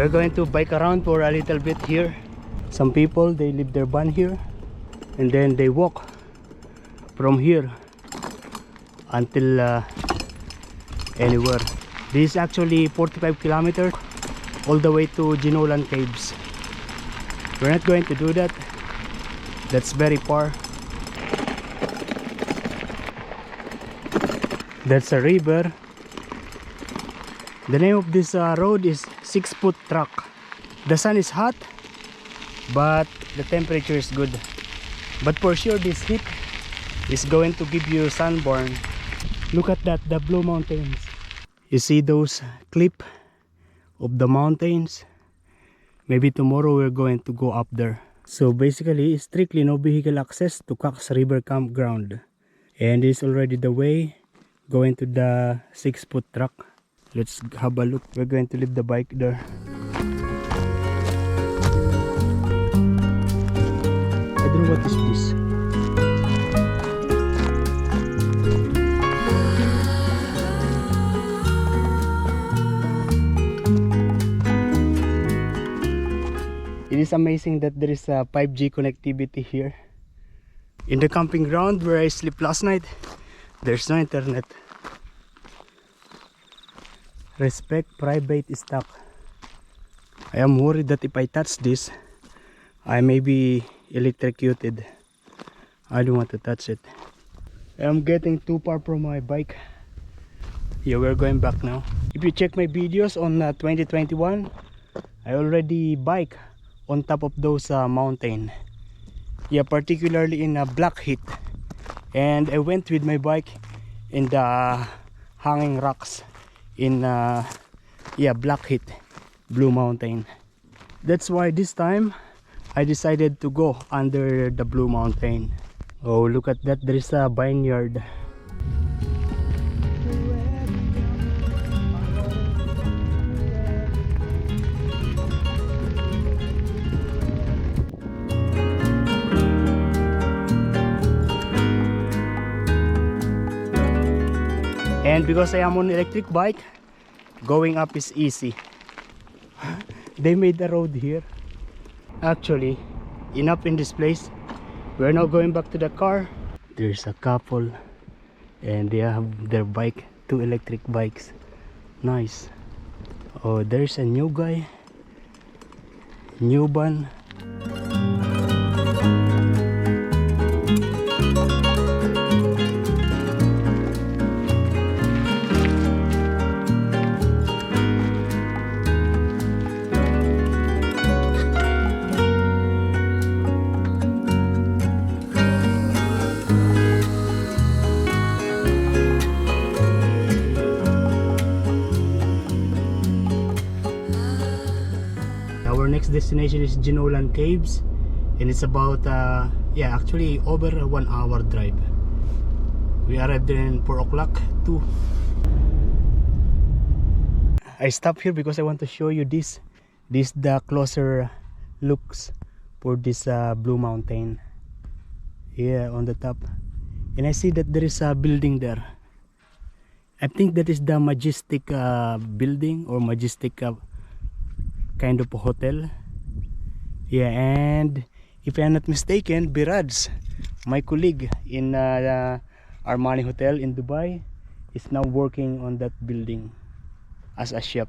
are going to bike around for a little bit here. Some people, they leave their van here and then they walk from here until anywhere. This is actually 45 kilometers all the way to Ginolan Caves. We're not going to do that. That's very far. That's a river. The name of this road is 6-foot track. The sun is hot, but the temperature is good. But for sure this heat is going to give you sunburn. Look at that, the blue mountains. You see those cliff of the mountains? Maybe tomorrow we're going to go up there. So basically, strictly no vehicle access to Cox River Campground. And it's already the way going to the 6-foot track. Let's have a look. We're going to leave the bike there. I don't know what is this. It is amazing that there is a 5G connectivity here. In the camping ground where I slept last night, there's no internet. Respect private stock. I am worried that if I touch this, I may be electrocuted. I don't want to touch it. I am getting too far from my bike. Yeah, we're going back now. If you check my videos on 2021, I already bike on top of those mountain. Yeah, particularly in Blackheath. And I went with my bike in the hanging rocks in Blackheath, Blue Mountain. That's why this time I decided to go under the Blue Mountain. Oh, look at that, there is a vineyard. And because I am on electric bike, going up is easy. They made the road here. Actually, enough in this place. We're now going back to the car. There's a couple and they have their bike, 2 electric bikes. Nice. Oh, there's a new guy. New van. Our next destination is Ginolan Caves, and it's about actually over a 1 hour drive. We arrived there in 4 o'clock too. I stopped here because I want to show you this the closer looks for this Blue Mountain. Yeah, on the top, and I see that there is a building there. I think that is the Majestic building or Majestic kind of a hotel. Yeah, and if I'm not mistaken, Biraj, my colleague in Armani Hotel in Dubai, is now working on that building as a chef.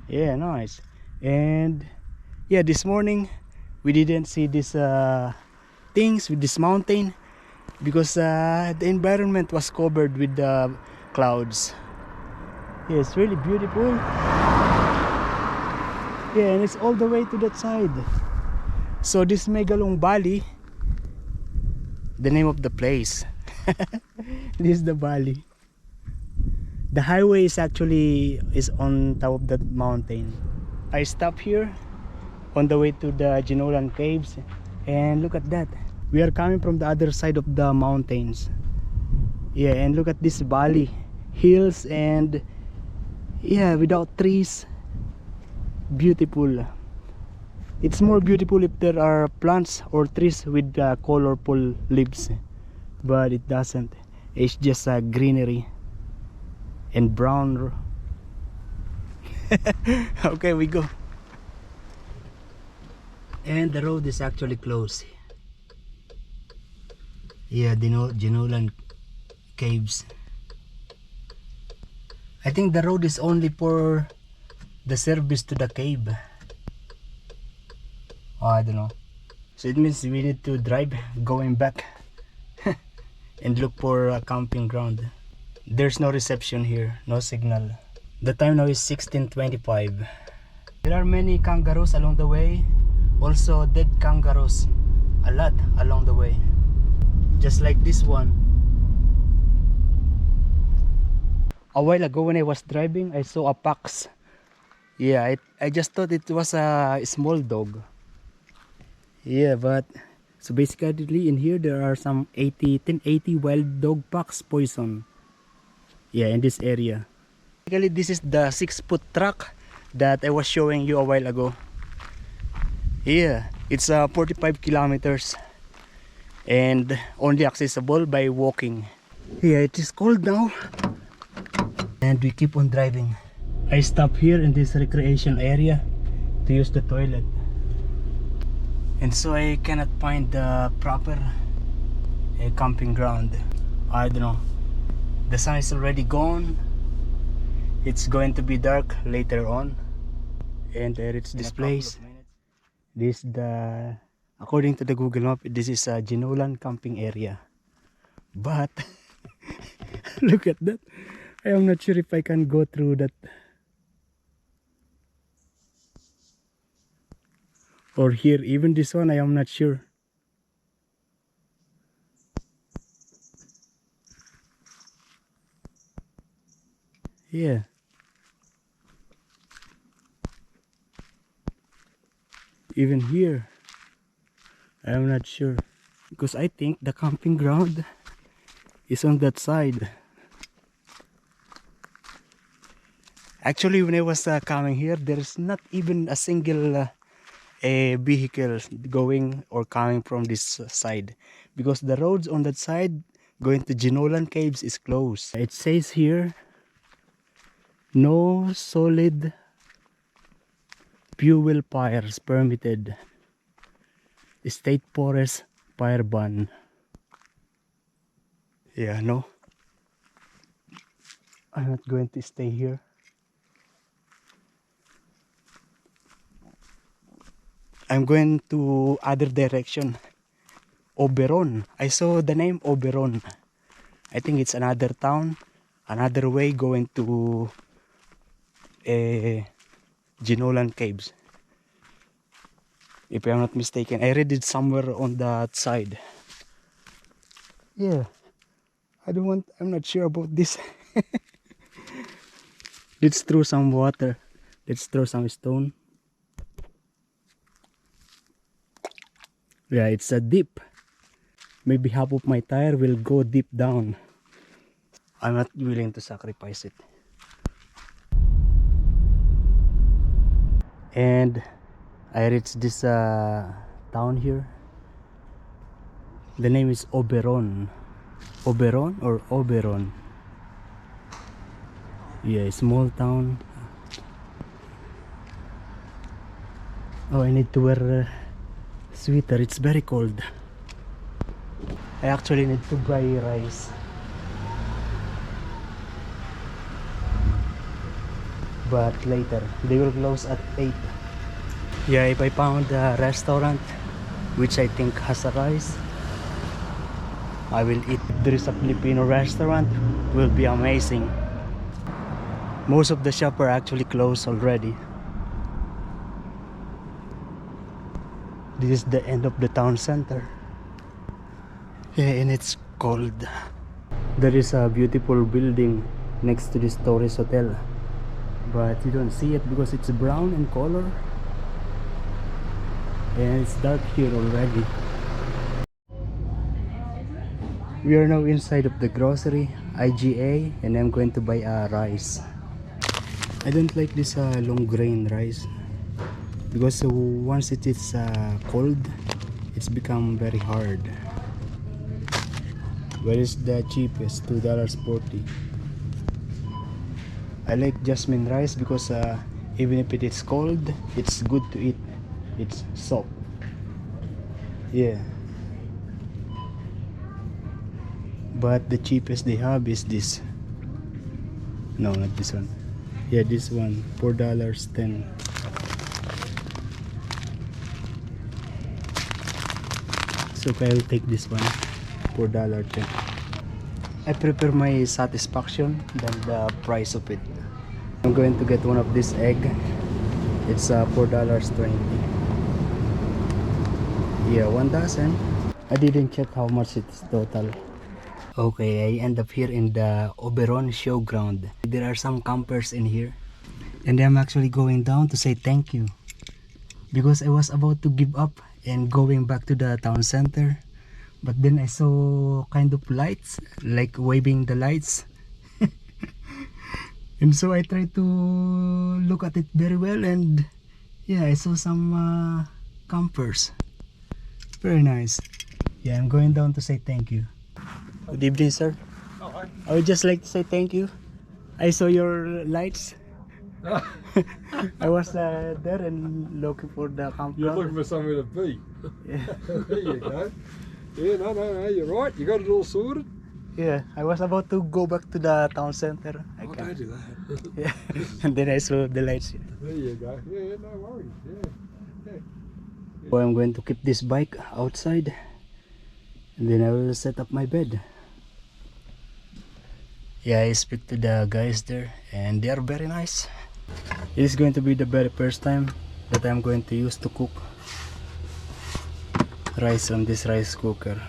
Yeah, nice. And yeah, this morning we didn't see these things with this mountain because the environment was covered with the clouds. Yeah, it's really beautiful. Yeah, and it's all the way to that side. So this Megalong Valley, the name of the place. This is the valley. The highway is actually on top of that mountain. I stopped here on the way to the Ginolan Caves, and look at that. We are coming from the other side of the mountains. Yeah, and look at this valley, hills, and yeah, without trees. Beautiful. It's more beautiful if there are plants or trees with colorful leaves, but it doesn't. It's just greenery and brown. Okay, we go. And the road is actually closed. Yeah, Genolan caves. I think the road is only for the service to the cave. Oh, I don't know. So it means we need to drive going back and look for a camping ground. There's no reception here, no signal. The time now is 16:25. There are many kangaroos along the way. Also dead kangaroos. A lot along the way. Just like this one. A while ago when I was driving, I saw a fox. Yeah, I just thought it was a small dog. Yeah, but so basically in here there are some 1080 wild dog fox poison. Yeah, in this area. Basically this is the 6-foot track that I was showing you a while ago. Yeah, it's 45 kilometers and only accessible by walking. Yeah, it is cold now and we keep on driving. I stop here in this recreation area to use the toilet. And so I cannot find the proper camping ground. I don't know. The sun is already gone. It's going to be dark later on. And there it's this place. This the according to the Google map, this is a Genolan camping area. But look at that. I am not sure if I can go through that. Or here, even this one, I am not sure. Yeah. Even here, I am not sure. Because I think the camping ground is on that side. Actually, when I was coming here, there's not even a single vehicle going or coming from this side. Because the roads on that side going to Genolan Caves is closed. It says here, no solid fuel fires permitted. State forest fire ban. Yeah, no. I'm not going to stay here. I'm going to other direction. Oberon. I saw the name Oberon. I think it's another town, another way going to Genolan Caves. If I'm not mistaken, I read it somewhere on that side. Yeah, I'm not sure about this. Let's throw some water. Let's throw some stone. Yeah, it's a deep. Maybe half of my tire will go deep down. I'm not willing to sacrifice it. And I reached this town here. The name is Oberon. Oberon or Oberon? Yeah, small town. Oh, I need to wear a sweater. It's very cold. I actually need to buy rice. But later, they will close at 8. Yeah, if I found a restaurant which I think has a rice, I will eat. If there is a Filipino restaurant, it will be amazing. Most of the shops are actually closed already. This is the end of the town center. Yeah, and it's cold. There is a beautiful building next to this Torres Hotel, but you don't see it because it's brown in color and it's dark here already. We are now inside of the grocery IGA and I'm going to buy a rice. I don't like this long grain rice because once it is cold, it's become very hard. Where is the cheapest? $2.40. I like jasmine rice because Even if it is cold, it's good to eat. It's soft. Yeah. But the cheapest they have is this. No, not this one. Yeah, this one, $4.10. So I'll take this one, $4.10. I prefer my satisfaction than the price of it. I'm going to get one of this egg. It's $4.20. Yeah, 1 dozen. I didn't check how much it's total. Okay, I end up here in the Oberon showground. There are some campers in here, and I'm actually going down to say thank you, because I was about to give up and going back to the town center, but then I saw kind of lights, like waving the lights. And so I tried to look at it very well, and yeah, I saw some campers. Very nice. Yeah, I'm going down to say thank you. Good evening, sir. Oh, hi. I would just like to say thank you. I saw your lights. I was there and looking for the campground. You're looking for somewhere to be. Yeah. There you go. Yeah, no, you're right. You got it all sorted. Yeah, I was about to go back to the town center. Oh, don't do that. Yeah. And then I saw the lights. There you go. Yeah, no worries. Yeah. So I'm going to keep this bike outside, and then I will set up my bed. Yeah, I speak to the guys there, and they are very nice. It is going to be the very first time that I'm going to use to cook rice on this rice cooker.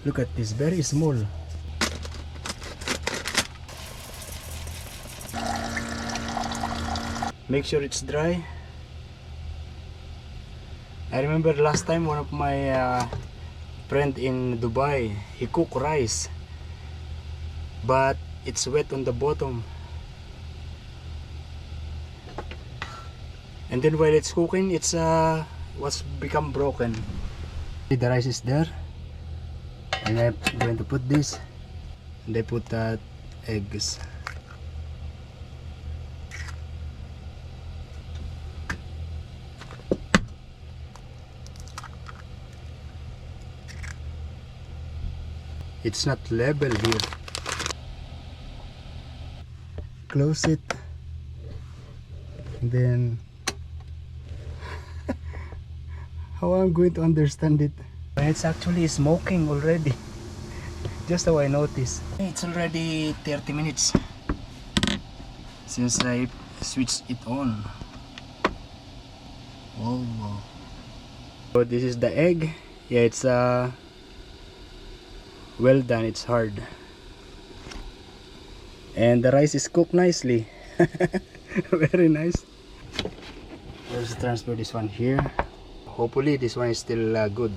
Look at this, very small. Make sure it's dry. I remember last time one of my friend in Dubai, he cooked rice, but it's wet on the bottom, and then while it's cooking, it's was become broken. The rice is there, and I'm going to put this, and I put eggs. It's not level here. Close it, and then how I'm going to understand it? It's actually smoking already. Just how I noticed. It's already 30 minutes since I switched it on. Oh, so this is the egg. Yeah, it's well done. It's hard, and the rice is cooked nicely. Very nice. Let's transfer this one here. Hopefully this one is still good.